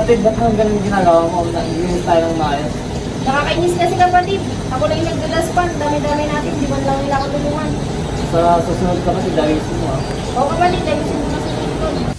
Kapatid, ba't naman ganun ginagawa mo? Nag-inis tayo ng maayos. Nakakainis kasi kapatid. Ako lang yung nagdadaspan. Dami-dami natin. Di ba lang nila ako tulungan? Sa susunod kapatid, dahil mo ah. Oo kapatid, dahil gusto mo kasi dito.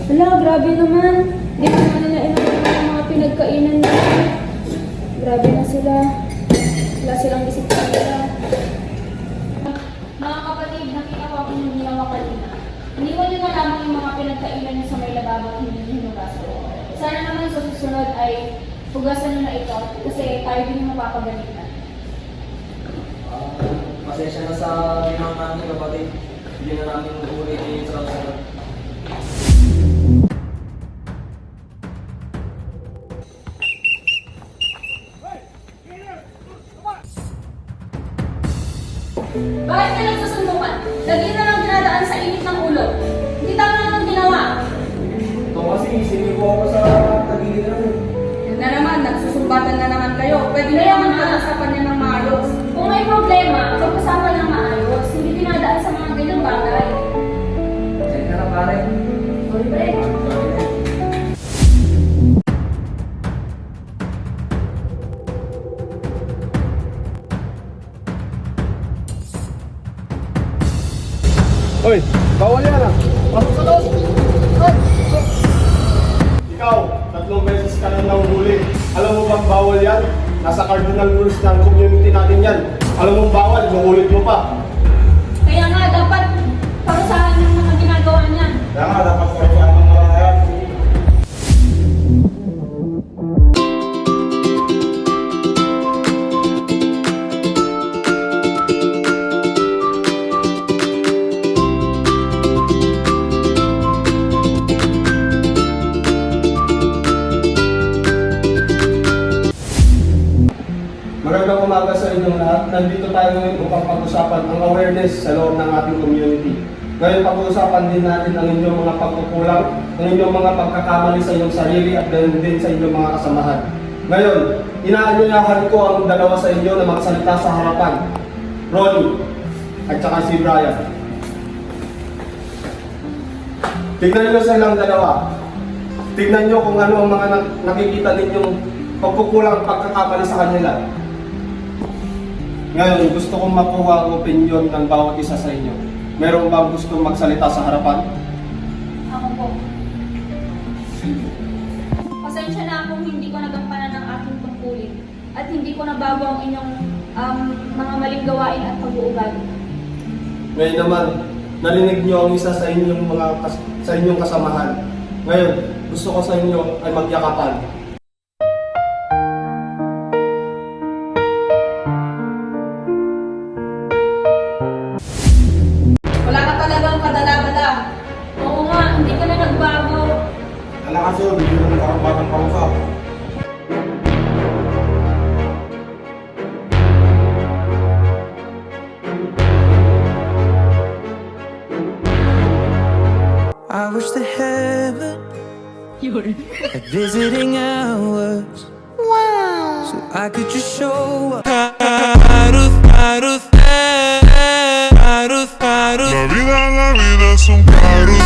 Wala, grabe naman. Hindi ko naman nila inakala ng mga pinagkainan nila. Grabe na sila. Wala silang disiplina. Mga kapatid, nakita ko ang inyong ginawa kanina. Iniwan nyo na lamang yung mga pinagkainan nyo sa may lababo at hindi nyo hinugasan. Sana naman sa susunod ay hugasan nyo na ito kasi tayo din yung mapapagalitan. Pasensya na sa ginawa namin kapatid. Hindi na namin ulit sa susunod. Bakit ka nagsusundukan? Lagi na lang dinadaan sa init ng ulo. Hindi tama naman ginawa. Ito kasi, sinipo ako sa tagilid namin. Yan na naman, nagsusumbatan na naman kayo. Pwede na naman pag-usapan niya ng maayos. Kung may problema, pag-usapan ng maayos. Hindi dinadaan sa mga ganyang bagay. Pasensya na pare. Sorry, pre. Hoy, bawal yan ah. Pasok sa loob. Ikaw, 3 beses ka na nahuhuli. Alam mo bang bawal yan? Nasa cardinal rules ng community natin yan. Alam mo bawal, nuulit mo pa. Kaya nga, dapat parusahan ng mga ginagawa niya. Kaya nga, dapat parusahan ng mga yan. Magandang umaga sa inyong lahat. Nandito tayo ngayon upang pag-usapan ang awareness sa loob ng ating community. Ngayon pag-uusapan din natin ang inyong mga pagkukulang, ang inyong mga pagkakamali sa inyong sarili at ganoon din sa inyong mga kasamahan. Ngayon, inaanyayahan ko ang dalawa sa inyo na magsalita sa harapan. Ronnie at saka si Brian. Tignan nyo silang dalawa. Tignan nyo kung ano ang mga nakikita ninyong pagkukulang pagkakamali sa kanila. Ngayon, gusto kong makuha ang opinion ng bawat isa sa inyo. Meron bang gustong magsalita sa harapan? Ako po. Pasensya na kung hindi ko nagampanan ang aking tungkulin at hindi ko nabago ang inyong mga maling gawain at pag-uugali. Ngayon naman, narinig niyo ang isa sa inyong sa inyong kasamahan. Ngayon, gusto ko sa inyo ay magyakapan. Wala ka talagang kadala-dala. Oo nga, hindi ka na nagbago. Alam kasi, hindi ko nakakapatang kausap. I wish the heaven had visiting hours. Wow. So I could just show up. La vida es un carro.